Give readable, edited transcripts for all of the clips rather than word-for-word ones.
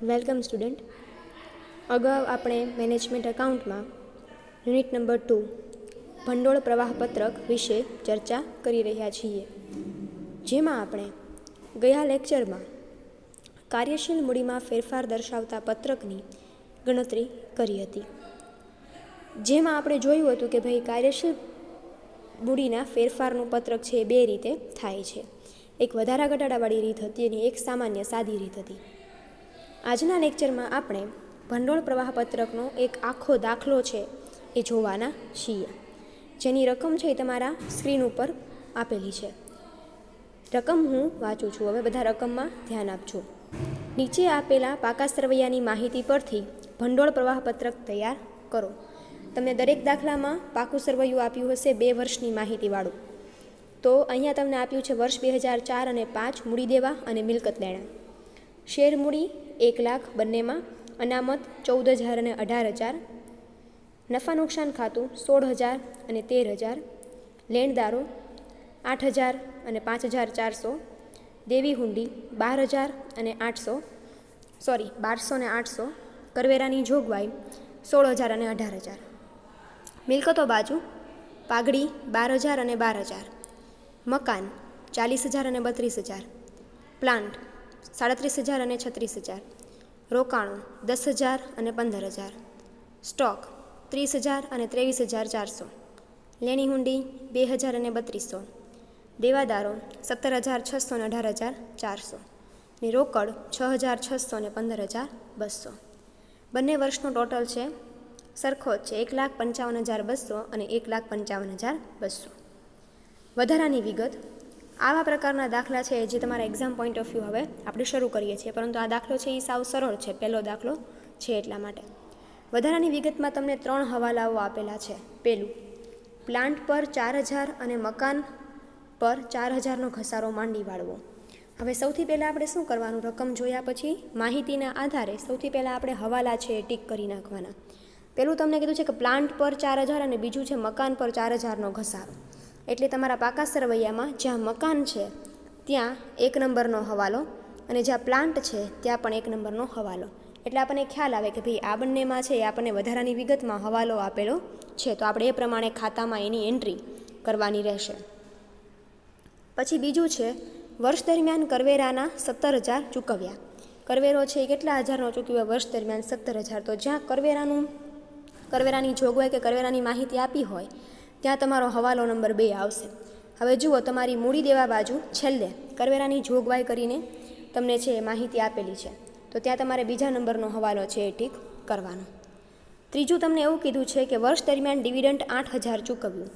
Welcome student. અગાઉ આપણે management એકાઉન્ટમાં યુનિટ નંબર 2 ભંડોળ પ્રવાહ પત્રક વિશે ચર્ચા કરી રહ્યા છીએ, જેમાં આપણે ગયા લેક્ચરમાં કાર્યશીલ મૂડીમાં ફેરફાર દર્શાવતા પત્રકની ગણતરી કરી હતી. જેમાં આપણે જોયું હતું કે ભાઈ કાર્યશીલ મૂડીના ફેરફારનું પત્રક છે એ બે રીતે થાય છે. એક વધારા ઘટાડાવાળી રીત હતી અને એક સામાન્ય સાદી રીત હતી. આજના લેક્ચરમાં આપણે ભંડોળ પ્રવાહ પત્રકનો એક આખો દાખલો છે એ જોવાના છીએ, જેની રકમ છે એ તમારા સ્ક્રીન ઉપર આપેલી છે. રકમ હું વાંચું છું, હવે બધા રકમમાં ધ્યાન આપજો. નીચે આપેલા પાકા સરવૈયાની માહિતી પરથી ભંડોળ પ્રવાહ પત્રક તૈયાર કરો. તમને દરેક દાખલામાં પાકું સરવૈયું આપ્યું હશે 2 વર્ષની માહિતીવાળું. તો અહીંયા તમને આપ્યું છે વર્ષ 2004 અને 5 મૂડી દેવા અને મિલકત લેણા. શેર મૂડી 1 લાખ બંનેમાં, અનામત 14,000 અને 18,000, નફા નુકસાન ખાતું 16,000 અને 13,000, લેણદારો 8,000 અને 5,400, દેવી હુંડી 12,000 અને 800, કરવેરાની જોગવાઈ 16,000 અને 18,000. મિલકતો બાજુ પાઘડી 12,000 અને 12,000, મકાન 40,000 અને 32,000, પ્લાન્ટ 37,000 અને 36,000, રોકાણો 10,000 અને 15,000, સ્ટોક 30,000 અને 23,400, લેણી હુંડી 2,000 અને 3,200, દેવાદારો 17,600 અને 18,400, ને રોકડ 6,600 અને 15,200. બંને વર્ષનો ટોટલ છે સરખો જ છે, 1,55,200 અને 1,55,200. વધારાની વિગત, આવા પ્રકારના દાખલા છે જે તમારા એક્ઝામ પોઈન્ટ ઓફ વ્યૂ હવે આપણે શરૂ કરીએ છીએ, પરંતુ આ દાખલો છે એ સાવ સરળ છે, પહેલો દાખલો છે એટલા માટે. વધારાની વિગતમાં તમને 3 હવાલાઓ આપેલા છે. પહેલું, પ્લાન્ટ પર 4,000 અને મકાન પર 4,000નો ઘસારો માંડી વાળવો. હવે સૌથી પહેલાં આપણે શું કરવાનું, રકમ જોયા પછી માહિતીના આધારે સૌથી પહેલાં આપણે હવાલા છે એ ટીક કરી નાખવાના. પહેલું તમને કીધું છે કે પ્લાન્ટ પર 4,000 અને બીજું છે મકાન પર 4,000નો ઘસારો. એટલે તમારા પાકા સરવૈયામાં જ્યાં મકાન છે ત્યાં 1 નંબરનો હવાલો અને જ્યાં પ્લાન્ટ છે ત્યાં પણ 1 નંબરનો હવાલો. એટલે આપણને ખ્યાલ આવે કે ભાઈ આ બંનેમાં છે એ આપણને વધારાની વિગતમાં હવાલો આપેલો છે, તો આપણે એ પ્રમાણે ખાતામાં એની એન્ટ્રી કરવાની રહેશે. પછી બીજું છે વર્ષ દરમિયાન કરવેરાના 17,000 ચૂકવ્યા. કરવેરો છે એ કેટલા હજારનો ચૂકવ્યો વર્ષ દરમિયાન? 17,000. તો જ્યાં કરવેરાની જોગવાઈ કે કરવેરાની માહિતી આપી હોય ત્યાં તમારો હવાલો નંબર 2 આવશે. હવે જુઓ, તમારી મૂડી દેવા બાજુ છેલ્લે કરવેરાની જોગવાઈ કરીને તમને છે એ માહિતી આપેલી છે, તો ત્યાં તમારે બીજા નંબરનો હવાલો છે એ ટીક કરવાનો. ત્રીજું, તમને એવું કીધું છે કે વર્ષ દરમિયાન ડિવિડન્ડ 8,000 ચૂકવ્યું.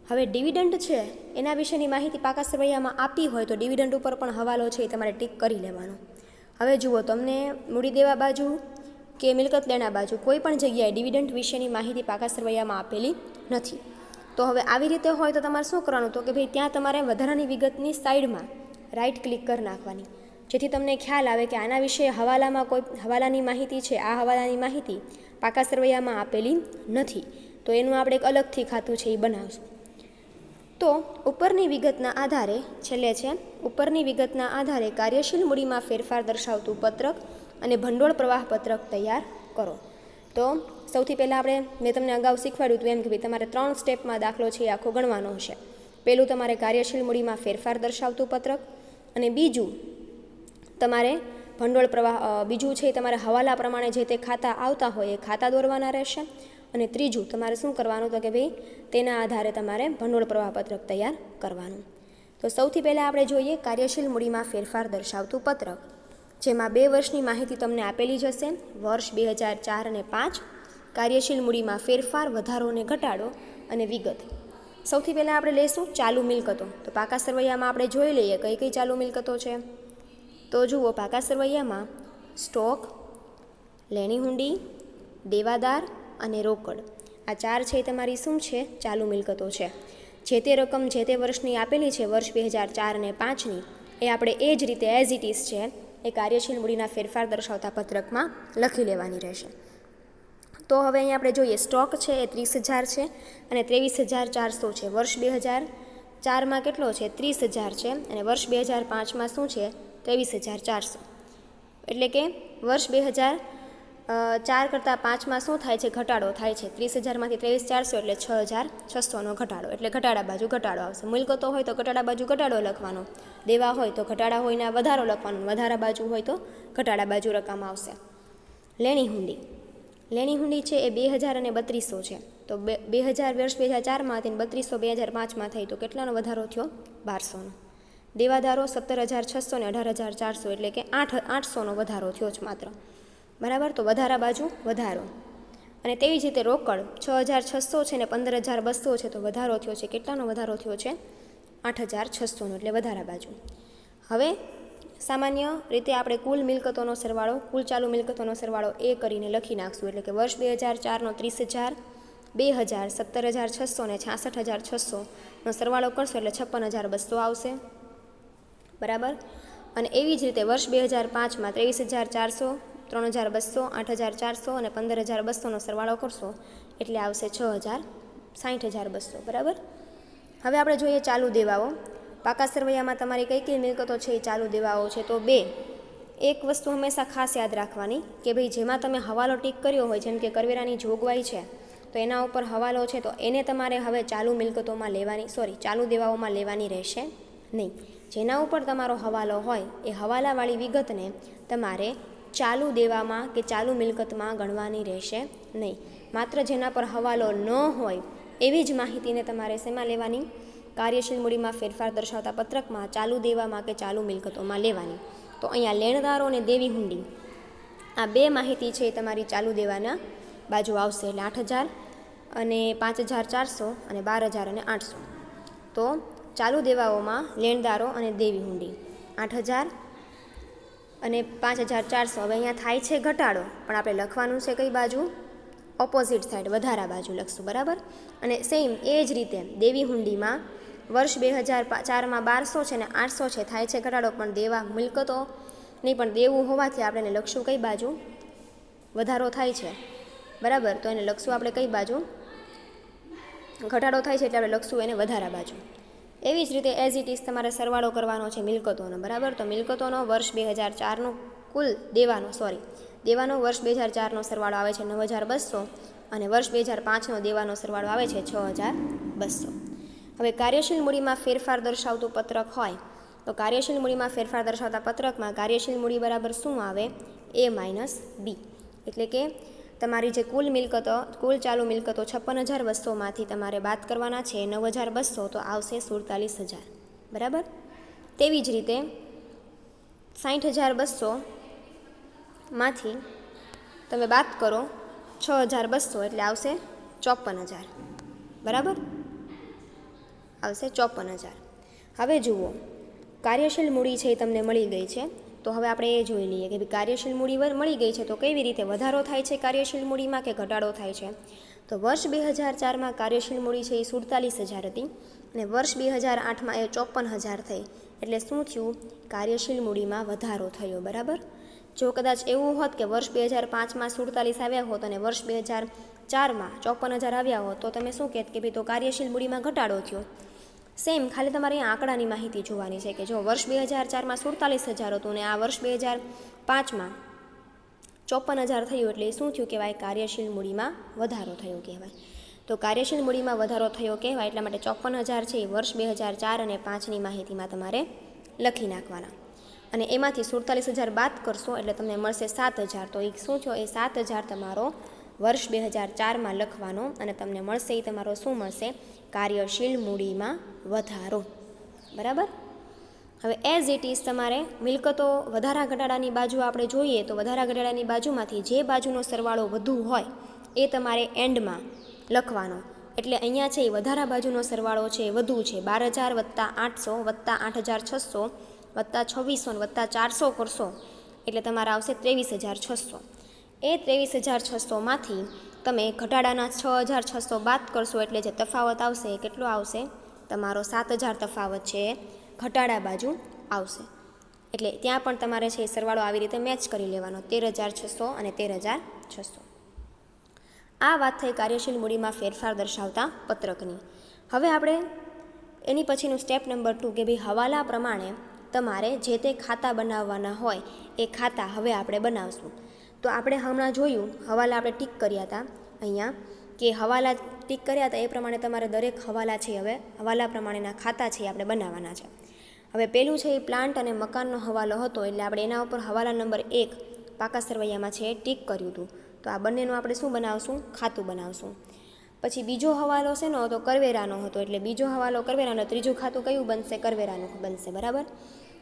હવે ડિવિડન્ડ છે એના વિશેની માહિતી પાકા સરવૈયામાં આપી હોય તો ડિવિડન્ડ ઉપર પણ હવાલો છે એ તમારે ટીક કરી લેવાનો. હવે જુઓ, તમને મૂડી દેવા બાજુ કે મિલકત લેણા બાજુ કોઈ પણ જગ્યાએ ડિવિડન્ડ વિશેની માહિતી પાકા સરવૈયામાં આપેલી નથી. તો હવે આવી રીતે હોય તો તમારે શું કરવાનું, તો કે ભાઈ ત્યાં તમારે વધારાની વિગતની સાઈડમાં રાઈટ ક્લિક કરી નાખવાની, જેથી તમને ખ્યાલ આવે કે આના વિશે હવાલાની માહિતી છે, આ હવાલાની માહિતી પાકા સરવૈયામાં આપેલી નથી, તો એનું આપણે એક અલગથી ખાતું છે એ બનાવશું. તો ઉપરની વિગતના આધારે છેલ્લે છે ઉપરની વિગતના આધારે કાર્યશીલ મૂડીમાં ફેરફાર દર્શાવતું પત્રક અને ભંડોળ પ્રવાહ પત્રક તૈયાર કરો. તો સૌથી પહેલાં મેં તમને અગાઉ શીખવાડ્યું હતું એમ કે ભાઈ તમારે 3 સ્ટેપમાં દાખલો છે એ આખો ગણવાનો હશે. પહેલું તમારે કાર્યશીલ મૂડીમાં ફેરફાર દર્શાવતું પત્રક, અને બીજું તમારે ભંડોળ પ્રવાહ, બીજું છે તમારે હવાલા પ્રમાણે જે તે ખાતા આવતા હોય એ ખાતા દોરવાના રહેશે, અને ત્રીજું તમારે શું કરવાનું, તો કે ભાઈ તેના આધારે તમારે ભંડોળ પ્રવાહ પત્રક તૈયાર કરવાનું. તો સૌથી પહેલાં આપણે જોઈએ કાર્યશીલ મૂડીમાં ફેરફાર દર્શાવતું પત્રક, જેમાં 2 વર્ષની માહિતી તમને આપેલી જ હશે. વર્ષ 2004 અને 5, કાર્યશીલ મૂડીમાં ફેરફાર, વધારો અને ઘટાડો અને વિગત. સૌથી પહેલાં આપણે લઈશું ચાલુ મિલકતો. તો પાકા સરવૈયામાં આપણે જોઈ લઈએ કઈ કઈ ચાલુ મિલકતો છે. તો જુઓ, પાકા સરવૈયામાં સ્ટોક, લેણી હુંડી, દેવાદાર અને રોકડ, આ 4 છે એ તમારી શું છે? ચાલુ મિલકતો છે. જે તે રકમ જે તે વર્ષની આપેલી છે વર્ષ 2004 અને 5ની, એ આપણે એ જ રીતે એઝ ઇટ ઇઝ છે એ કાર્યશીલ મૂડીના ફેરફાર દર્શાવતા પત્રકમાં લખી લેવાની રહેશે. તો હવે અહીંયા આપણે જોઈએ, સ્ટોક છે એ 30,000 છે અને 23,400 છે. વર્ષ 2004માં કેટલો છે? 30,000 છે, અને વર્ષ 2005માં શું છે? 23,400. એટલે કે વર્ષ 2004 કરતાં 5માં શું થાય છે? ઘટાડો થાય છે. 30,000માંથી 23,400 એટલે 6,600નો ઘટાડો, એટલે ઘટાડા બાજુ ઘટાડો આવશે. મિલકતો હોય તો ઘટાડા બાજુ ઘટાડો લખવાનો, દેવા હોય તો ઘટાડા હોયને વધારો લખવાનો, વધારા બાજુ હોય તો ઘટાડા બાજુ રકમ આવશે. લેણી હુંડી. લેણી હુંડી છે એ 2000 અને 3200 છે. તો 2000 વર્ષ 2004માં હતી, 3200 2005માં થઈ, તો કેટલાનો વધારો થયો? 1200નો. દેવાદારો 17,600 ને 18,400 એટલે કે 800નો વધારો થયો છે માત્ર. બરાબર, તો વધારા બાજુ વધારો. અને તેવી જ રીતે રોકડ 6,600 છે ને 15,200 છે, તો વધારો થયો છે. કેટલાનો વધારો થયો છે? 8,600નો, એટલે વધારા બાજુ. હવે સામાન્ય રીતે આપણે કુલ મિલકતોનો સરવાળો, કુલ ચાલુ મિલકતોનો સરવાળો એ કરીને લખી નાખશું. એટલે કે વર્ષ 2004નો 30,000, 2000, 17,600 ને 66,600નો સરવાળો કરશો એટલે 56,200 આવશે. બરાબર. અને એવી જ રીતે વર્ષ 2005માં 23,400, 3,200, 8,400 અને 15,200નો સરવાળો કરશો એટલે આવશે 60,200. બરાબર. હવે આપણે જોઈએ ચાલુ દેવાઓ. પાકા સરવૈયામાં તમારી કઈ કઈ મિલકતો છે એ ચાલુ દેવાઓ છે? તો 2. એક વસ્તુ હંમેશા ખાસ યાદ રાખવાની કે ભાઈ જેમાં તમે હવાલો ટીક કર્યો હોય, જેમ કે કરવેરાની જોગવાઈ છે તો એના ઉપર હવાલો છે, તો એને તમારે હવે ચાલુ મિલકતોમાં ચાલુ દેવાઓમાં લેવાની રહેશે નહીં. જેના ઉપર તમારો હવાલો હોય એ હવાલાવાળી વિગતને તમારે ચાલુ દેવામાં કે ચાલુ મિલકતમાં ગણવાની રહેશે નહીં. માત્ર જેના પર હવાલો ન હોય એવી જ માહિતીને તમારે શેમાં લેવાની? કાર્યશીલ મૂડીમાં ફેરફાર દર્શાવતા પત્રકમાં ચાલુ દેવામાં કે ચાલુ મિલકતોમાં લેવાની. તો અહીંયા લેણદારો અને દેવી હુંડી, આ 2 માહિતી છે એ તમારી ચાલુ દેવાના બાજુ આવશે. એટલે 8,000 અને 5,400 અને 12,000 અને 800. તો ચાલુ દેવાઓમાં લેણદારો અને દેવી હુંડી 8,000 અને 5,400. હવે અહીંયા થાય છે ઘટાડો, પણ આપણે લખવાનું છે કઈ બાજુ? ઓપોઝિટ સાઈડ, વધારા બાજુ લખશું. બરાબર. અને સેમ એ જ રીતે દેવી હુંડીમાં વર્ષ 2004માં 1200 છે ને 800 છે, થાય છે ઘટાડો, પણ દેવા મિલકતો નહીં પણ દેવું હોવાથી આપણે એને લખશું કઈ બાજુ? વધારો થાય છે. બરાબર. તો એને લખશું આપણે કઈ બાજુ? ઘટાડો થાય છે એટલે આપણે લખશું એને વધારા બાજુ. એવી જ રીતે એઝ ઇટ ઇઝ તમારે સરવાળો કરવાનો છે મિલકતોનો. બરાબર. તો મિલકતોનો વર્ષ 2004નો કુલ દેવાનો વર્ષ 2004નો સરવાળો આવે છે 9,200 અને વર્ષ 2005નો દેવાનો સરવાળો આવે છે 6,200. હવે કાર્યશીલ મૂડીમાં ફેરફાર દર્શાવતું પત્રક હોય તો કાર્યશીલ મૂડીમાં ફેરફાર દર્શાવતા પત્રકમાં કાર્યશીલ મૂડી બરાબર શું આવે? A - B. એટલે કે તમારી જે કુલ ચાલુ મિલકતો 56,200માંથી તમારે બાદ કરવાના છે 9,200, તો આવશે 47,000. બરાબર. તેવી જ રીતે 60,200માંથી તમે બાદ કરો 6,200 એટલે આવશે 54,000. બરાબર. આવશે 54,000. હવે જુઓ, કાર્યશીલ મૂડી છે એ તમને મળી ગઈ છે, તો હવે આપણે એ જોઈ લઈએ કે ભાઈ કાર્યશીલ મૂડી મળી ગઈ છે તો કેવી રીતે વધારો થાય છે કાર્યશીલ મૂડીમાં કે ઘટાડો થાય છે? તો વર્ષ 2004માં કાર્યશીલ મૂડી છે એ 47,000 હતી અને વર્ષ 2008માં એ 54,000 થઈ. એટલે શું થયું? કાર્યશીલ મૂડીમાં વધારો થયો. બરાબર. જો કદાચ એવું હોત કે વર્ષ 2005માં 47 આવ્યા હોત અને વર્ષ 2004માં 54,000 આવ્યા હોત તો તમે શું કહેત કે ભાઈ તો કાર્યશીલ મૂડીમાં ઘટાડો થયો. સેમ, ખાલી તમારે અહીંયા આંકડાની માહિતી જોવાની છે કે જો વર્ષ 2004માં 47,000 હતું અને આ વર્ષ 2005માં 54,000 થયું, એટલે શું થયું કહેવાય? કાર્યશીલ મૂડીમાં વધારો થયો કહેવાય. તો કાર્યશીલ મૂડીમાં વધારો થયો કહેવાય એટલા માટે 54,000 છે એ વર્ષ 2004 અને 5ની માહિતીમાં તમારે લખી નાખવાના. અને એમાંથી 47,000 બાદ કરશો એટલે તમને મળશે 7,000. તો એ શું થયો? એ 7,000 તમારો વર્ષ 2004માં લખવાનો અને તમને મળશે એ તમારો શું મળશે? કાર્યશીલ મૂડીમાં વધારો. બરાબર. હવે એઝ ઇટ ઇઝ તમારે મિલકતો વધારા ઘટાડાની બાજુ આપણે જોઈએ તો વધારા ઘટાડાની બાજુમાંથી જે બાજુનો સરવાળો વધુ હોય એ તમારે એન્ડમાં લખવાનો. એટલે અહીંયા છે એ વધારા બાજુનો સરવાળો છે એ વધુ છે. 12,000 + 800 + 8,600 + 2,600 + 400 કરશો એટલે તમારે આવશે 23,600. એ 23,600માંથી તમે ઘટાડાના 6,600 બાદ કરશો એટલે જે તફાવત આવશે એ કેટલો આવશે? તમારો 7,000 તફાવત છે એ ઘટાડા બાજુ આવશે. એટલે ત્યાં પણ તમારે છે એ સરવાળો આવી રીતે મેચ કરી લેવાનો, 13,600 અને 13,600. આ વાત થઈ કાર્યશીલ મૂડીમાં ફેરફાર દર્શાવતા પત્રકની. હવે આપણે એની પછીનું સ્ટેપ નંબર 2 કે ભાઈ હવાલા પ્રમાણે તમારે જે તે ખાતા બનાવવાના હોય એ ખાતા હવે આપણે બનાવશું. તો આપણે હમણાં જોયું હવાલા આપણે ટીક કર્યા હતા અહીંયા કે હવાલા ટીક કર્યા હતા એ પ્રમાણે તમારે દરેક હવાલા છે હવે હવાલા પ્રમાણેના ખાતા છે આપણે બનાવવાના છે. હવે પહેલું છે એ પ્લાન્ટ અને મકાનનો હવાલો હતો એટલે આપણે એના ઉપર હવાલા નંબર 1 પાકા સરવૈયામાં છે એ ટીક કર્યું હતું. તો આ બંનેનું આપણે શું બનાવશું? ખાતું બનાવશું. પછી બીજો હવાલો શેનો હતો? કરવેરાનો હતો. એટલે બીજો હવાલો કરવેરાનો, ત્રીજું ખાતું કયું બનશે? કરવેરાનું બનશે, બરાબર.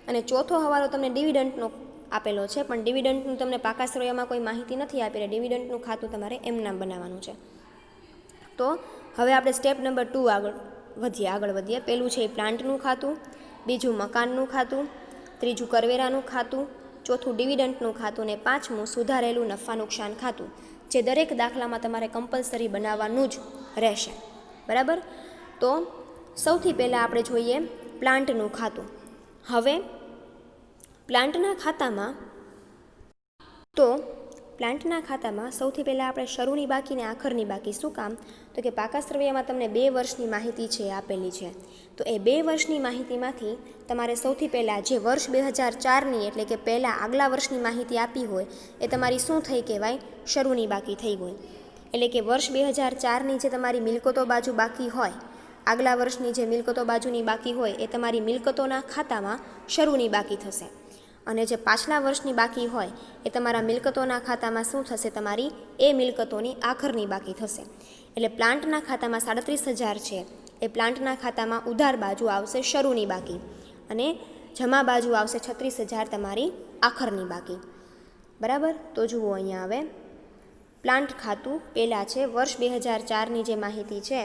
અને ચોથો હવાલો તમને ડિવિડન્ટનો આપેલો છે, પણ ડિવિડન્ટનું તમને પાકા સરવૈયામાં કોઈ માહિતી નથી આપી, એટલે ડિવિડન્ટનું ખાતું તમારે એમ નામ બનાવવાનું છે. તો હવે આપણે સ્ટેપ નંબર 2 આગળ વધીએ. પહેલું છે એ પ્લાન્ટનું ખાતું, બીજું મકાનનું ખાતું, ત્રીજું કરવેરાનું ખાતું, ચોથું ડિવિડન્ટનું ખાતું ને પાંચમું સુધારેલું નફા નુકસાન ખાતું, જે દરેક દાખલામાં તમારે કમ્પલસરી બનાવવાનું જ રહેશે, બરાબર. તો સૌથી પહેલાં આપણે જોઈએ પ્લાન્ટનું ખાતું. હવે પ્લાન્ટના ખાતામાં સૌથી પહેલાં આપણે શરૂની બાકી ને આખરની બાકી. શું કામ? તો કે પાકા સરવૈયામાં તમને 2 વર્ષની માહિતી છે આપેલી છે. તો એ 2 વર્ષની માહિતીમાંથી તમારે સૌથી પહેલાં જે વર્ષ 2004ની એટલે કે પહેલાં આગલા વર્ષની માહિતી આપી હોય એ તમારી શું થઈ કહેવાય? શરૂની બાકી થઈ હોય. એટલે કે વર્ષ 2004ની જે તમારી મિલકતો બાજુ બાકી હોય, આગલા વર્ષની જે મિલકતો બાજુની બાકી હોય એ તમારી મિલકતોના ખાતામાં શરૂની બાકી થશે. અને જે પાછલા વર્ષની બાકી હોય એ તમારા મિલકતોના ખાતામાં શું થશે? તમારી એ મિલકતોની આખરની બાકી થશે. એટલે પ્લાન્ટના ખાતામાં 37,000 છે એ પ્લાન્ટના ખાતામાં ઉધાર બાજુ આવશે શરૂની બાકી, અને જમા બાજુ આવશે 36,000 તમારી આખરની બાકી, બરાબર. તો જુઓ અહીંયા હવે પ્લાન્ટ ખાતું પહેલાં છે વર્ષ 2004ની જે માહિતી છે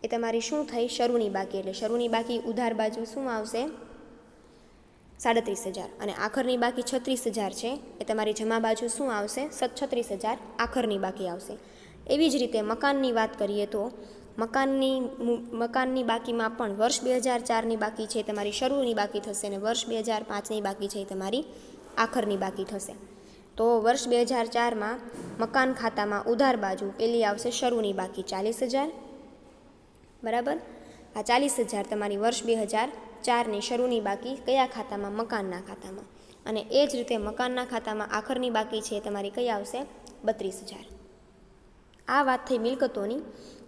એ તમારી શું થઈ? શરૂની બાકી. એટલે શરૂની બાકી ઉધાર બાજુ શું આવશે? 37,000, અને આખરની બાકી 36,000 છે એ તમારી જમા બાજુ શું આવશે? 36,000 આખરની બાકી આવશે. એવી જ રીતે મકાનની વાત કરીએ તો મકાનની બાકીમાં પણ વર્ષ 2004ની બાકી છે તમારી શરૂની બાકી થશે, અને વર્ષ 2005ની બાકી છે એ તમારી આખરની બાકી થશે. તો વર્ષ 2004માં મકાન ખાતામાં ઉધાર બાજુ પેલી આવશે શરૂની બાકી 40,000, બરાબર. આ 40,000 તમારી વર્ષ 2004ની શરૂની બાકી કયા ખાતામાં? મકાનના ખાતામાં. અને એ જ રીતે મકાનના ખાતામાં આખરની બાકી છે તમારી કઈ આવશે? 32,000. આ વાત થઈ મિલકતોની.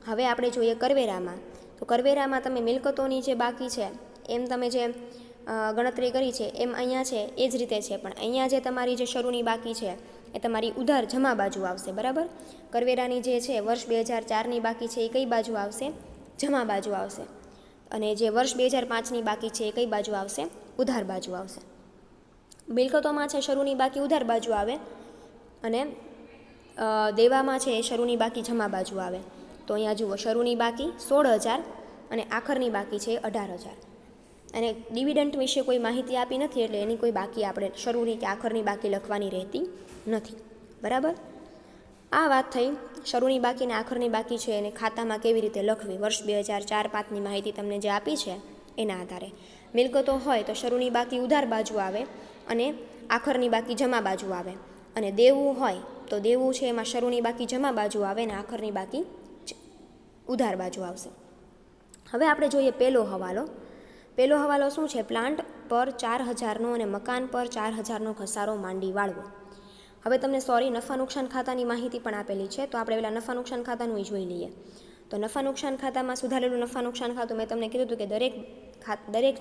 હવે આપણે જોઈએ કરવેરામાં. તો કરવેરામાં તમે મિલકતોની જે બાકી છે એમ તમે જે ગણતરી કરી છે એમ અહીંયા છે એ જ રીતે છે, પણ અહીંયા જે તમારી જે શરૂની બાકી છે એ તમારી ઉધાર જમા બાજુ આવશે, બરાબર. કરવેરાની જે છે વર્ષ 2004ની બાકી છે એ કઈ બાજુ આવશે? જમા બાજુ આવશે. અને જે વર્ષ 2005ની બાકી છે એ કઈ બાજુ આવશે? ઉધાર બાજુ આવશે. મિલકતોમાં છે શરૂની બાકી ઉધાર બાજુ આવે, અને દેવામાં છે એ શરૂની બાકી જમા બાજુ આવે. તો અહીંયા જુઓ શરૂની બાકી 16,000 અને આખરની બાકી છે 18,000. અને ડિવિડન્ટ વિશે કોઈ માહિતી આપી નથી એટલે એની કોઈ બાકી આપણે શરૂની કે આખરની બાકી લખવાની રહેતી નથી, બરાબર. આ વાત થઈ શરૂની બાકી ને આખરની બાકી છે એને ખાતામાં કેવી રીતે લખવી. વર્ષ 2004-5ની માહિતી તમને જે આપી છે એના આધારે મિલકતો હોય તો શરૂની બાકી ઉધાર બાજુ આવે અને આખરની બાકી જમા બાજુ આવે, અને દેવું હોય તો દેવું છે એમાં શરૂની બાકી જમા બાજુ આવે અને આખરની બાકી ઉધાર બાજુ આવશે. હવે આપણે જોઈએ પહેલો હવાલો. પહેલો હવાલો શું છે? પ્લાન્ટ પર 4,000નો અને મકાન પર 4,000નો ઘસારો માંડી વાળવો. હવે તમને નફા નુકસાન ખાતાની માહિતી પણ આપેલી છે, તો આપણે પહેલાં નફા નુકસાન ખાતાનું જોઈ લઈએ. તો નફા નુકસાન ખાતામાં સુધારેલું નફા નુકસાન ખાતું મેં તમને કીધું હતું કે દરેક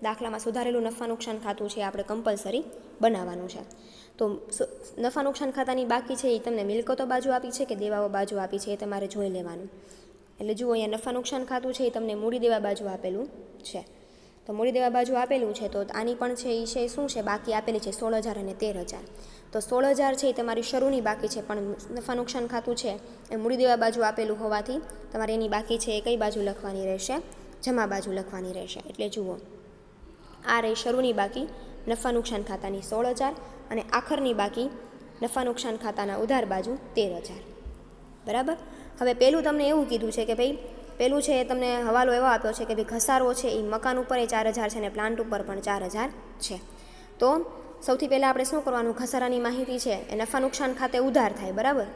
દાખલામાં સુધારેલું નફા નુકસાન ખાતું છે આપણે કમ્પલસરી બનાવવાનું છે. તો નફા નુકસાન ખાતાની બાકી છે એ તમને મિલકતો બાજુ આપી છે કે દેવાઓ બાજુ આપી છે એ તમારે જોઈ લેવાનું. એટલે જુઓ અહીંયા નફા નુકસાન ખાતું છે એ તમને મૂડી દેવા બાજુ આપેલું છે. તો મૂડી દેવા બાજુ આપેલું છે તો આની પણ છે એ છે શું છે? બાકી આપેલી છે 16,000 અને 13,000. તો 16,000 છે એ તમારી શરૂની બાકી છે, પણ નફા નુકસાન ખાતું છે એ મૂડી દેવા બાજુ આપેલું હોવાથી તમારે એની બાકી છે એ કઈ બાજુ લખવાની રહેશે? જમા બાજુ લખવાની રહેશે. એટલે જુઓ આ રહી શરૂની બાકી નફા નુકસાન ખાતાની 16,000 અને આખરની બાકી નફા નુકસાન ખાતાના ઉધાર બાજુ 13,000, બરાબર. હવે પહેલું તમને એવું કીધું છે કે ભાઈ પહેલું છે એ તમને હવાલો એવો આપ્યો છે કે ભાઈ ઘસારો છે એ મકાન ઉપર એ 4,000 છે અને પ્લાન્ટ ઉપર પણ 4,000 છે. તો સૌથી પહેલાં આપણે શું કરવાનું? ઘસારાની માહિતી છે એ નફા નુકસાન ખાતે ઉધાર થાય, બરાબર.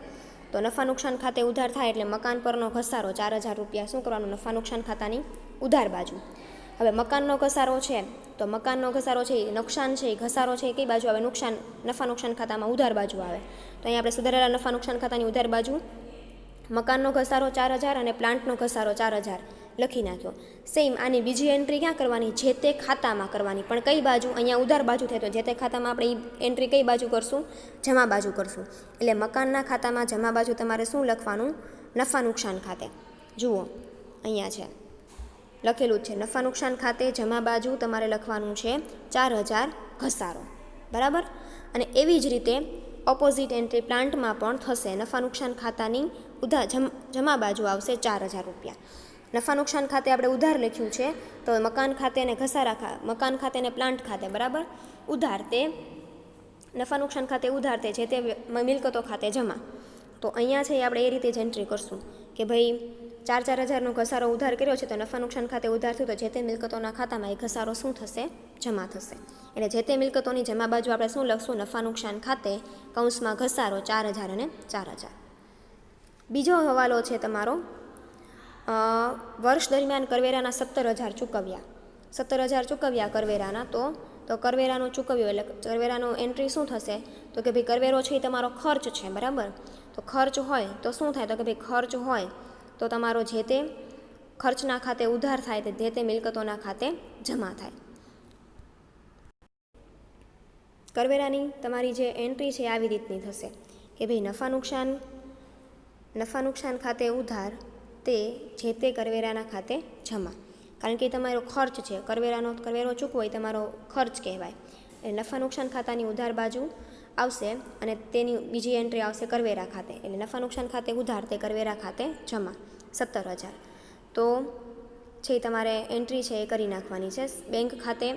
તો નફા નુકસાન ખાતે ઉધાર થાય એટલે મકાન પરનો ઘસારો 4,000 રૂપિયા શું કરવાનું? નફા નુકસાન ખાતાની ઉધાર બાજુ. હવે મકાનનો ઘસારો છે તો મકાનનો ઘસારો છે એ નુકસાન છે એ ઘસારો છે એ કઈ બાજુ આવે? નફા નુકસાન ખાતામાં ઉધાર બાજુ આવે. તો અહીંયા આપણે સુધારેલા નફા નુકસાન ખાતાની ઉધાર બાજુ મકાનનો ઘસારો 4000 અને પ્લાન્ટનો ઘસારો 4000 લખી નાખ્યો. સેમ આની બીજી એન્ટ્રી ક્યાં કરવાની? જે તે ખાતામાં કરવાની. પણ કઈ બાજુ? અહીંયા ઉધાર બાજુ થાય તો જે તે ખાતામાં આપણે એન્ટ્રી કઈ બાજુ કરશું? જમા બાજુ કરશું. એટલે મકાનના ખાતામાં જમા બાજુ તમારે શું લખવાનું? નફા નુકસાન ખાતે. જુઓ અહીંયા છે લખેલું જ છે નફા નુકસાન ખાતે જમા બાજુ તમારે લખવાનું છે 4000 ઘસારો. બરાબર. અને એવી જ રીતે ઓપોઝિટ એન્ટ્રી પ્લાન્ટમાં પણ થશે. નફા નુકસાન ખાતાની જમા બાજુ આવશે 4000 રૂપિયા. નફા નુકસાન ખાતે આપણે ઉધાર લખ્યું છે તો મકાન ખાતે અને મકાન ખાતે અને પ્લાન્ટ ખાતે બરાબર ઉધાર તે નફા નુકસાન ખાતે ઉધાર તે જે તે મિલકતો ખાતે જમા. તો અહીંયા છે આપણે એ રીતે જ એન્ટ્રી કરશું કે ભાઈ 4000નો ઘસારો ઉધાર કર્યો છે તો નફા નુકસાન ખાતે ઉધાર થયું તો જે તે મિલકતોના ખાતામાં એ ઘસારો શું થશે? જમા થશે. એટલે જે તે મિલકતોની જમા બાજુ આપણે શું લખશું? નફા નુકસાન ખાતે કૌંસમાં ઘસારો 4000 અને 4000. બીજો હવાલો છે તમારો વર્ષ દરમિયાન કરવેરાના 17000 ચૂકવ્યા. 17000 ચૂકવ્યા કરવેરાના તો કરવેરાનું ચૂકવ્યું એટલે કરવેરાનો એન્ટ્રી શું થશે? તો કે ભાઈ કરવેરો છે એ તમારો ખર્ચ છે. બરાબર. તો ખર્ચ હોય તો શું થાય? તો કે ભાઈ ખર્ચ હોય તો તમારો જે તે ખર્ચના ખાતે ઉધાર થાય તે જે તે મિલકતોના ખાતે જમા થાય. કરવેરાની તમારી જે એન્ટ્રી છે આવી રીતની થશે કે ભાઈ નફા નુકસાન ખાતે ઉધાર તે જે તે કરવેરાના ખાતે જમા. કારણ કે તમારો ખર્ચ છે. કરવેરો ચૂકવો એ તમારો ખર્ચ કહેવાય. એટલે નફા નુકસાન ખાતાની ઉધાર બાજુ આવશે અને તેની બીજી એન્ટ્રી આવશે કરવેરા ખાતે. એટલે નફા નુકસાન ખાતે ઉધાર તે કરવેરા ખાતે જમા 17000. તો છે તમારે એન્ટ્રી છે એ કરી નાખવાની છે. બેંક ખાતે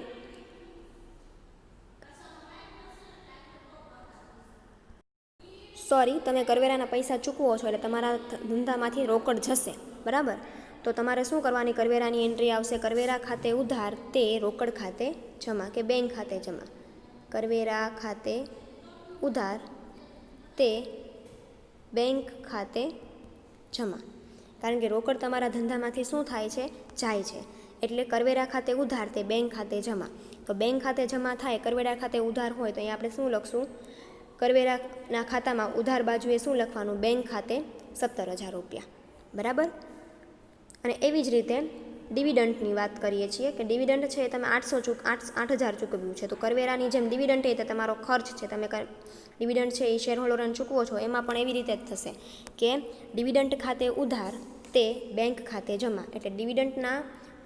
તમે કરવેરાના પૈસા ચૂકવો છો એટલે તમારા ધંધામાંથી રોકડ જશે. બરાબર. તો તમારે શું કરવાની? કરવેરાની એન્ટ્રી આવશે કરવેરા ખાતે ઉધાર તે રોકડ ખાતે જમા કે બેંક ખાતે જમા. કરવેરા ખાતે ઉધાર તે બેંક ખાતે જમા. કારણ કે રોકડ તમારા ધંધામાંથી શું થાય છે? જાય છે. એટલે કરવેરા ખાતે ઉધાર તે બેંક ખાતે જમા. તો બેંક ખાતે જમા થાય કરવેરા ખાતે ઉધાર હોય તો અહીંયા આપણે શું લખશું? કરવેરાના ખાતામાં ઉધાર બાજુએ શું લખવાનું? બેંક ખાતે 17000 રૂપિયા. બરાબર. અને એવી જ રીતે ડિવિડન્ટની વાત કરીએ છીએ કે ડિવિડન્ટ છે તમે 8000 ચૂકવ્યું છે તો કરવેરાની જેમ ડિવિડન્ટ એ તમારો ખર્ચ છે. તમે ડિવિડન્ટ છે એ શેર હોલ્ડરને ચૂકવો છો એમાં પણ એવી રીતે જ થશે કે ડિવિડન્ટ ખાતે ઉધાર તે બેંક ખાતે જમા. એટલે ડિવિડન્ટના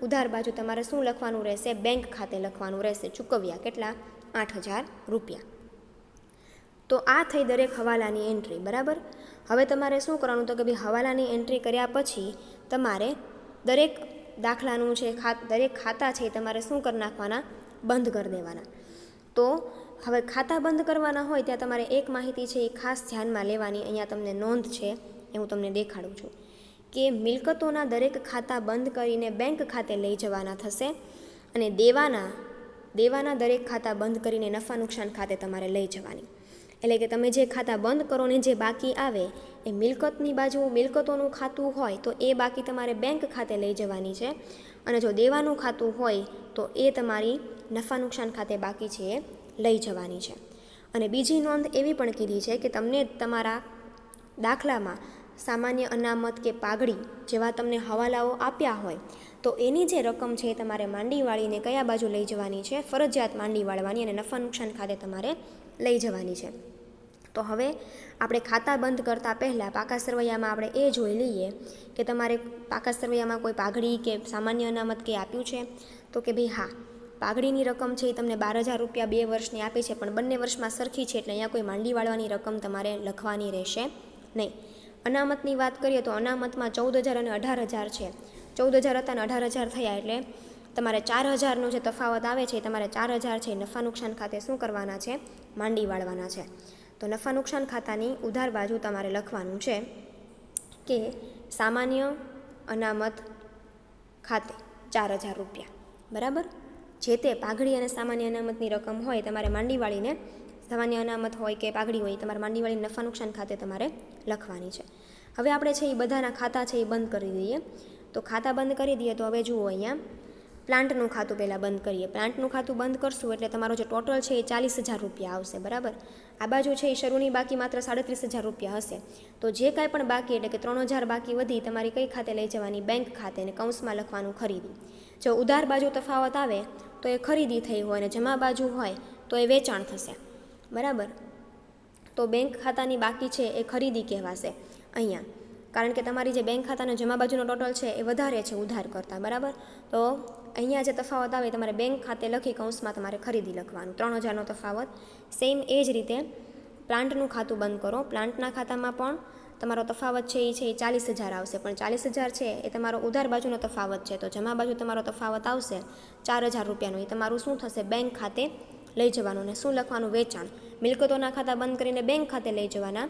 ઉધાર બાજુ તમારે શું લખવાનું રહેશે? બેંક ખાતે લખવાનું રહેશે. ચૂકવ્યા કેટલા? 8000 રૂપિયા. તો આ થઈ દરેક હવાલાની એન્ટ્રી. બરાબર. હવે તમારે શું કરવાનું? તો કે ભાઈ હવાલાની એન્ટ્રી કર્યા પછી તમારે દરેક દાખલાનું છે દરેક ખાતા છે તમારે શું કરી નાખવાના? બંધ કરી દેવાના. તો હવે ખાતા બંધ કરવાના હોય ત્યાં તમારે એક માહિતી છે એ ખાસ ધ્યાનમાં લેવાની. અહીંયા તમને નોંધ છે એ હું તમને દેખાડું છું કે મિલકતોના દરેક ખાતા બંધ કરીને બેંક ખાતે લઈ જવાના થશે અને દેવાના દરેક ખાતા બંધ કરીને નફા નુકસાન ખાતે તમારે લઈ જવાની. એટલે કે તમે જે ખાતા બંધ કરો ને જે બાકી આવે એ મિલકતની બાજુ મિલકતોનું ખાતું હોય તો એ બાકી તમારે બેંક ખાતે લઈ જવાની છે અને જો દેવાનું ખાતું હોય તો એ તમારી નફા નુકસાન ખાતે બાકી છે એ લઈ જવાની છે. અને બીજી નોંધ એવી પણ કીધી છે કે તમને તમારા દાખલામાં સામાન્ય અનામત કે પાઘડી જેવા તમને હવાલાઓ આપ્યા હોય તો એની જે રકમ છે એ તમારે માંડી વાળીને કયા બાજુ લઈ જવાની છે? ફરજિયાત માંડી વાળવાની અને નફા નુકસાન ખાતે તમારે લઈ જવાની છે. તો હવે આપણે ખાતા બંધ કરતાં પહેલાં પાકા સરવૈયામાં આપણે એ જોઈ લઈએ કે તમારે પાકા સરવૈયામાં કોઈ પાઘડી કે સામાન્ય અનામત કે આપ્યું છે? તો કે ભાઈ હા, પાઘડીની રકમ છે એ તમને 12000 રૂપિયા 2 વર્ષની આપી છે પણ બંને વર્ષમાં સરખી છે એટલે અહીંયા કોઈ માંડી વાળવાની રકમ તમારે લખવાની રહેશે નહીં. અનામતની વાત કરીએ તો અનામતમાં 14000 અને 18000 છે. 14000 હતા અને 18000 થયા એટલે તમારે 4000નો જે તફાવત આવે છે તમારે 4000 છે નફા નુકસાન ખાતે શું કરવાના છે? માંડી વાળવાના છે. તો નફા નુકસાન ખાતાની ઉધાર બાજુ તમારે લખવાનું છે કે સામાન્ય અનામત ખાતે 4000 રૂપિયા. બરાબર. જે તે પાઘડી અને સામાન્ય અનામતની રકમ હોય તમારે માંડી વાળીને સામાન્ય અનામત હોય કે પાઘડી હોય તમારે માંડી વાળીને નફા નુકસાન ખાતે તમારે લખવાની છે. હવે આપણે છે એ બધાના ખાતા છે એ બંધ કરી દઈએ. તો ખાતા બંધ કરી દઈએ તો હવે જુઓ અહીંયા પ્લાન્ટનું ખાતું પહેલાં બંધ કરીએ. પ્લાન્ટનું ખાતું બંધ કરશું એટલે તમારો જે ટોટલ છે એ 40,000 રૂપિયા આવશે, બરાબર. આ બાજુ છે એ શરૂની બાકી માત્ર 37,000 રૂપિયા હશે. તો જે કાંઈ પણ બાકી એટલે કે 3,000 બાકી વધી તમારી કઈ ખાતે લઈ જવાની? બેંક ખાતે, અને કૌંસમાં લખવાનું ખરીદી. જો ઉધાર બાજુ તફાવત આવે તો એ ખરીદી થઈ હોય, અને જમા બાજુ હોય તો એ વેચાણ થશે, બરાબર. તો બેંક ખાતાની બાકી છે એ ખરીદી કહેવાશે અહીંયા, કારણ કે તમારી જે બેંક ખાતાનો જમા બાજુનો ટોટલ છે એ વધારે છે ઉધાર કરતાં, બરાબર. તો અહીંયા જે તફાવત આવે તમારે બેંક ખાતે લખી કૌંસમાં તમારે ખરીદી લખવાનું, 3,000નો તફાવત. સેમ એ જ રીતે પ્લાન્ટનું ખાતું બંધ કરો. પ્લાન્ટના ખાતામાં પણ તમારો તફાવત છે એ 40,000 આવશે, પણ 40,000 છે એ તમારો ઉધાર બાજુનો તફાવત છે. તો જમા બાજુ તમારો તફાવત આવશે 4,000 રૂપિયાનો. એ તમારું શું થશે? બેંક ખાતે લઈ જવાનું. અને શું લખવાનું? વેચાણ. મિલકતોના ખાતા બંધ કરીને બેંક ખાતે લઈ જવાના,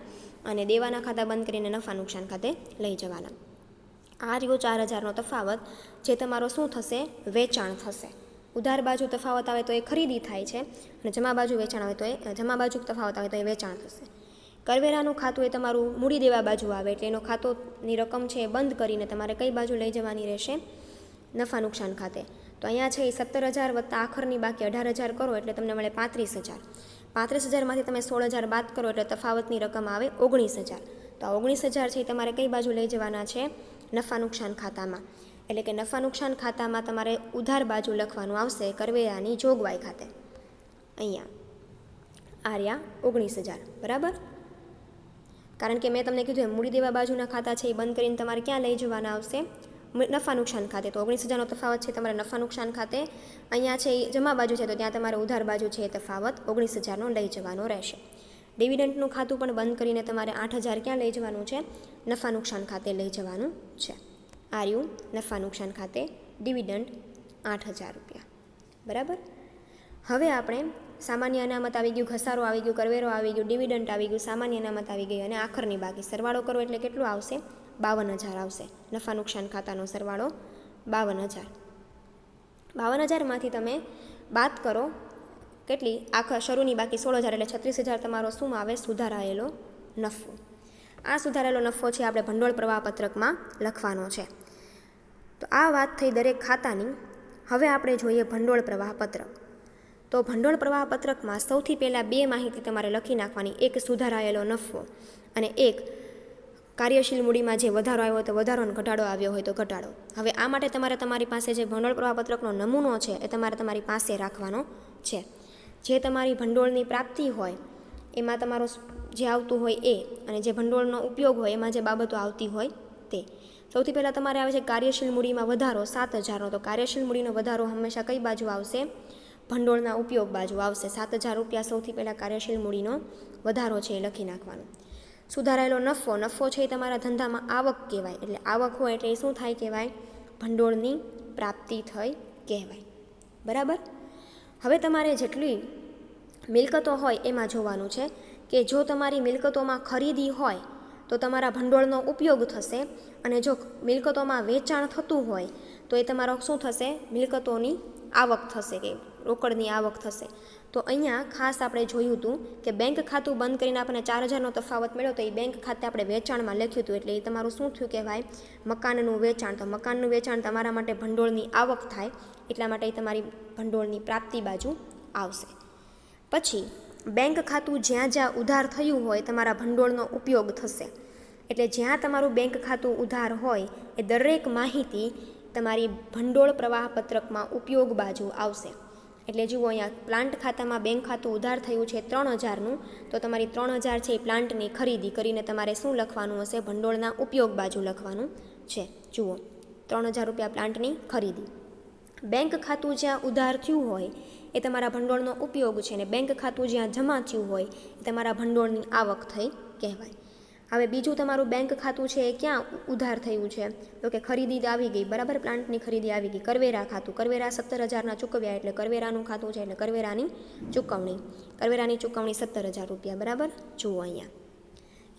અને દેવાના ખાતા બંધ કરીને નફા નુકસાન ખાતે લઈ જવાના. આ રહ્યો 4,000નો તફાવત, જે તમારો શું થશે? વેચાણ થશે. ઉધાર બાજુ તફાવત આવે તો એ ખરીદી થાય છે, અને જમા બાજુ વેચાણ આવે તો જમા બાજુ તફાવત આવે તો એ વેચાણ થશે. કરવેરાનું ખાતું એ તમારું મૂડી દેવા બાજુ આવે, એટલે એનો ખાતોની રકમ છે એ બંધ કરીને તમારે કઈ બાજુ લઈ જવાની રહેશે? નફા નુકસાન ખાતે. તો અહીંયા છે એ 17,000 વત્તા આખરની બાકી 18,000 કરો એટલે તમને મળે 35,000. 35,000માંથી તમે 16,000 બાદ કરો એટલે તફાવતની રકમ આવે 19,000. તો આ 19,000 છે એ તમારે કઈ બાજુ લઈ જવાના છે? નફા નુકસાન ખાતામાં. એટલે કે નફા નુકસાન ખાતામાં તમારે ઉધાર બાજુ લખવાનું આવશે કરવેરાની જોગવાઈ ખાતે. અહીંયા આ રહ્યા 19,000, બરાબર. કારણ કે મેં તમને કીધું એમ મૂડી દેવા બાજુના ખાતા છે એ બંધ કરીને તમારે ક્યાં લઈ જવાના આવશે? નફા નુકસાન ખાતે. તો 19,000નો તફાવત છે તમારે નફા નુકસાન ખાતે. અહીંયા છે એ જમા બાજુ છે તો ત્યાં તમારે ઉધાર બાજુ છે એ તફાવત 19,000નો લઈ જવાનો રહેશે. ડિવિડન્ડનું ખાતું પણ બંધ કરીને તમારે 8,000 ક્યાં લઈ જવાનું છે? નફા નુકસાન ખાતે લઈ જવાનું છે. આ રહ્યું નફા નુકસાન ખાતે ડિવિડન્ડ 8,000 રૂપિયા, બરાબર. હવે આપણે સામાન્ય અનામત આવી ગયું, ઘસારો આવી ગયું, કરવેરો આવી ગયું, ડિવિડન્ડ આવી ગયું, સામાન્ય અનામત આવી ગઈ, અને આખરની બાકી. સરવાળો કરો એટલે કેટલું આવશે? 52,000 આવશે. નફા નુકસાન ખાતાનો સરવાળો 52,000. 52,000માંથી તમે બાદ કરો કેટલી? આખા શરૂની બાકી 16,000 એટલે 36,000 તમારો શું આવે? સુધારાયેલો નફો. આ સુધારેલો નફો છે આપણે ભંડોળ પ્રવાહ પત્રકમાં લખવાનો છે. તો આ વાત થઈ દરેક ખાતાની. હવે આપણે જોઈએ ભંડોળ પ્રવાહ પત્રક. તો ભંડોળ પ્રવાહ પત્રકમાં સૌથી પહેલાં 2 માહિતી તમારે લખી નાખવાની. એક સુધારાયેલો નફો, અને એક કાર્યશીલ મૂડીમાં જે વધારો આવ્યો હોય તો વધારો, અને ઘટાડો આવ્યો હોય તો ઘટાડો. હવે આ માટે તમારે તમારી પાસે જે ભંડોળ પ્રવાહ પત્રકનો નમૂનો છે એ તમારે તમારી પાસે રાખવાનો છે. જે તમારી ભંડોળની પ્રાપ્તિ હોય એમાં તમારો જે આવતું હોય એ, અને જે ભંડોળનો ઉપયોગ હોય એમાં જે બાબતો આવતી હોય તે. સૌથી પહેલાં તમારે આવે છે કાર્યશીલ મૂડીમાં વધારો 7,000નો. તો કાર્યશીલ મૂડીનો વધારો હંમેશા કઈ બાજુ આવશે? ભંડોળના ઉપયોગ બાજુ આવશે. 7,000 રૂપિયા સૌથી પહેલાં કાર્યશીલ મૂડીનો વધારો છે એ લખી નાખવાનો. સુધારાયેલો નફો, નફો છે એ તમારા ધંધામાં આવક કહેવાય. એટલે આવક હોય એટલે એ શું થાય કહેવાય? ભંડોળની પ્રાપ્તિ થઈ કહેવાય, બરાબર. હવે તમારે જેટલી મિલકતો હોય એમાં જોવાનું છે કે જો તમારી મિલકતોમાં ખરીદી હોય તો તમારા ભંડોળનો ઉપયોગ થશે, અને જો મિલકતોમાં વેચાણ થતું હોય તો એ તમારો શું થશે? મિલકતોની આવક થશે, કે રોકડની આવક થશે. તો અહીંયા ખાસ આપણે જોયું હતું કે બેંક ખાતું બંધ કરીને આપણને 4,000નો તફાવત મળ્યો, તો એ બેંક ખાતે આપણે વેચાણમાં લખ્યું હતું. એટલે એ તમારું શું થયું કહેવાય? મકાનનું વેચાણ. તો મકાનનું વેચાણ તમારા માટે ભંડોળની આવક થાય, એટલા માટે એ તમારી ભંડોળની પ્રાપ્તિ બાજુ આવશે. પછી બેંક ખાતું જ્યાં જ્યાં ઉધાર થયું હોય તમારા ભંડોળનો ઉપયોગ થશે. એટલે જ્યાં તમારું બેંક ખાતું ઉધાર હોય એ દરેક માહિતી તમારી ભંડોળ પ્રવાહ પત્રકમાં ઉપયોગ બાજુ આવશે. એટલે જુઓ અહીંયા પ્લાન્ટ ખાતામાં બેંક ખાતું ઉધાર થયું છે 3,000નું, તો તમારી 3,000 છે એ પ્લાન્ટની ખરીદી કરીને તમારે શું લખવાનું હશે? ભંડોળના ઉપયોગ બાજુ લખવાનું છે. જુઓ 3,000 રૂપિયા પ્લાન્ટની ખરીદી. બેંક ખાતું જ્યાં ઉધાર થયું હોય એ તમારા ભંડોળનો ઉપયોગ છે, અને બેંક ખાતું જ્યાં જમા થયું હોય એ તમારા ભંડોળની આવક થઈ કહેવાય. હવે બીજું તમારું બેંક ખાતું છે એ ક્યાં ઉધાર થયું છે? તો કે ખરીદી આવી ગઈ, બરાબર. પ્લાન્ટની ખરીદી આવી ગઈ. કરવેરા ખાતું, કરવેરા 17,000ના ચૂકવ્યા એટલે કરવેરાનું ખાતું છે, એટલે કરવેરાની ચૂકવણી. કરવેરાની ચૂકવણી 17,000 રૂપિયા, બરાબર. જુઓ અહીંયા.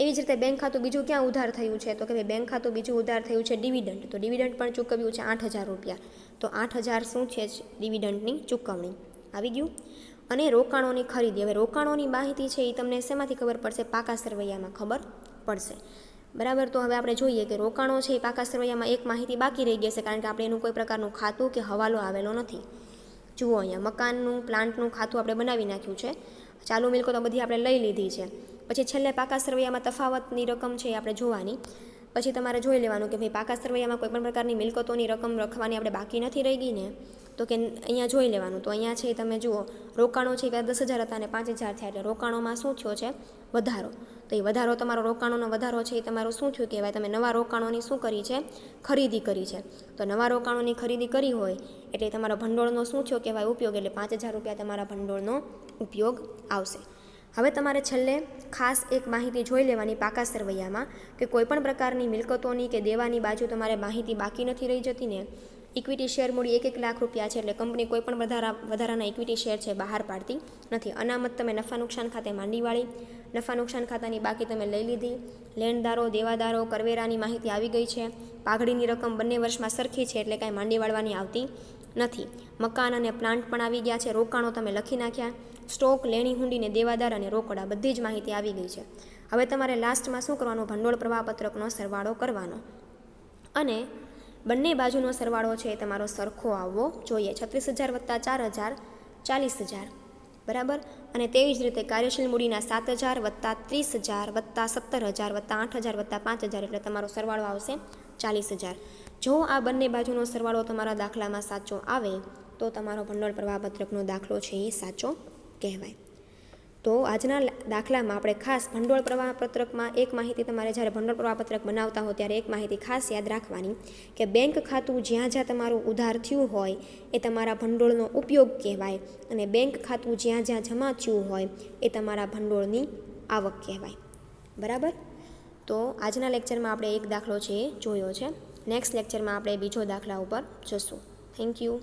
એવી જ રીતે બેંક ખાતું બીજું ક્યાં ઉધાર થયું છે? તો કે ભાઈ બેંક ખાતું બીજું ઉધાર થયું છે ડિવિડન્ડ. તો ડિવિડન્ડ પણ ચૂકવ્યું છે 8,000 રૂપિયા. તો 8,000 શું છે? ડિવિડન્ડની ચૂકવણી આવી ગયું. અને રોકાણોની ખરીદી. હવે રોકાણોની માહિતી છે એ તમને શેમાંથી ખબર પડશે? પાકા સરવૈયામાં ખબર પડશે. બરાબર. તો હવે આપણે જોઈએ કે રોકાણો છે એ પાકા સરવૈયામાં એક માહિતી બાકી રહી ગઈ છે, કારણ કે આપણે એનું કોઈ પ્રકારનું ખાતું કે હવાલો આવેલો નથી. જુઓ અહીંયા મકાનનું પ્લાન્ટનું ખાતું આપણે બનાવી નાખ્યું છે. ચાલુ મિલકતો બધી આપણે લઈ લીધી છે. પછી છેલ્લે પાકા સરવૈયામાં તફાવતની રકમ છે એ આપણે જોવાની. પછી તમારે જોઈ લેવાનું કે ભાઈ પાકા સરવૈયામાં કોઈ પણ પ્રકારની મિલકતોની રકમ રખવાની આપણે બાકી નથી રહી ગઈ ને, તો કે અહીંયા જોઈ લેવાનું. તો અહીંયા છે તમે જુઓ રોકાણો છે એ 10,000 હતા અને 5,000 થયા, એટલે રોકાણોમાં શું થયો છે? વધારો. તો એ વધારો તમારો રોકાણોનો વધારો છે એ તમારો શું થયું કહેવાય? તમે નવા રોકાણોની શું કરી છે? ખરીદી કરી છે. તો નવા રોકાણોની ખરીદી કરી હોય એટલે તમારા ભંડોળનો શું થયો કહેવાય? ઉપયોગ. એટલે 5,000 રૂપિયા તમારા ભંડોળનો ઉપયોગ આવશે. હવે તમારે છેલ્લે ખાસ એક માહિતી જોઈ લેવાની પાકા સરવૈયામાં કે કોઈપણ પ્રકારની મિલકતોની કે દેવાની બાજુ તમારે માહિતી બાકી નથી રહી જતી ને. ઇક્વિટી શેર મૂડી 1 લાખ રૂપિયા છે, એટલે કંપની કોઈપણ વધારાના ઇક્વિટી શેર છે બહાર પાડતી નથી. અનામત તમે નફા નુકસાન ખાતે માંડીવાળી, નફા નુકસાન ખાતાની બાકી તમે લઈ લીધી. લેણદારો, દેવાદારો, કરવેરાની માહિતી આવી ગઈ છે. પાઘડીની રકમ બંને વર્ષમાં સરખી છે, એટલે કાંઈ માંડી વાળવાની આવતી નથી. મકાન અને પ્લાન્ટ પણ આવી ગયા છે. રોકાણો તમે લખી નાખ્યા. સ્ટોક, લેણી હુંડીને દેવાદાર અને રોકડા બધી જ માહિતી આવી ગઈ છે. હવે તમારે લાસ્ટમાં શું કરવાનું? ભંડોળ પ્રવાહપત્રકનો સરવાળો કરવાનો, અને બંને બાજુનો સરવાળો છે એ તમારો સરખો આવવો જોઈએ. 36,000 વત્તા 4,000 40,000, બરાબર. અને તેવી જ રીતે કાર્યશીલ મૂડીના 7,000 વત્તા 30,000 વત્તા 17,000 વત્તા 8,000 વત્તા 5,000, એટલે તમારો સરવાળો આવશે 40,000. જો આ બંને બાજુનો સરવાળો તમારા દાખલામાં સાચો આવે તો તમારો ભંડોળ પ્રવાહપત્રકનો દાખલો છે એ સાચો કહેવાય. તો આજના દાખલામાં આપણે ખાસ ભંડોળ પ્રવાહપત્રકમાં એક માહિતી તમારે જ્યારે ભંડોળ પ્રવાહપત્રક બનાવતા હો ત્યારે એક માહિતી ખાસ યાદ રાખવાની કે બેંક ખાતું જ્યાં જ્યાં તમારું ઉધાર થયું હોય એ તમારા ભંડોળનો ઉપયોગ કહેવાય, અને બેંક ખાતું જ્યાં જ્યાં જમા થયું હોય એ તમારા ભંડોળની આવક કહેવાય. બરાબર. તો આજના લેક્ચરમાં આપણે એક દાખલો છે એ જોયો છે. નેક્સ્ટ લેક્ચરમાં આપણે બીજો દાખલા ઉપર જશું. Thank you.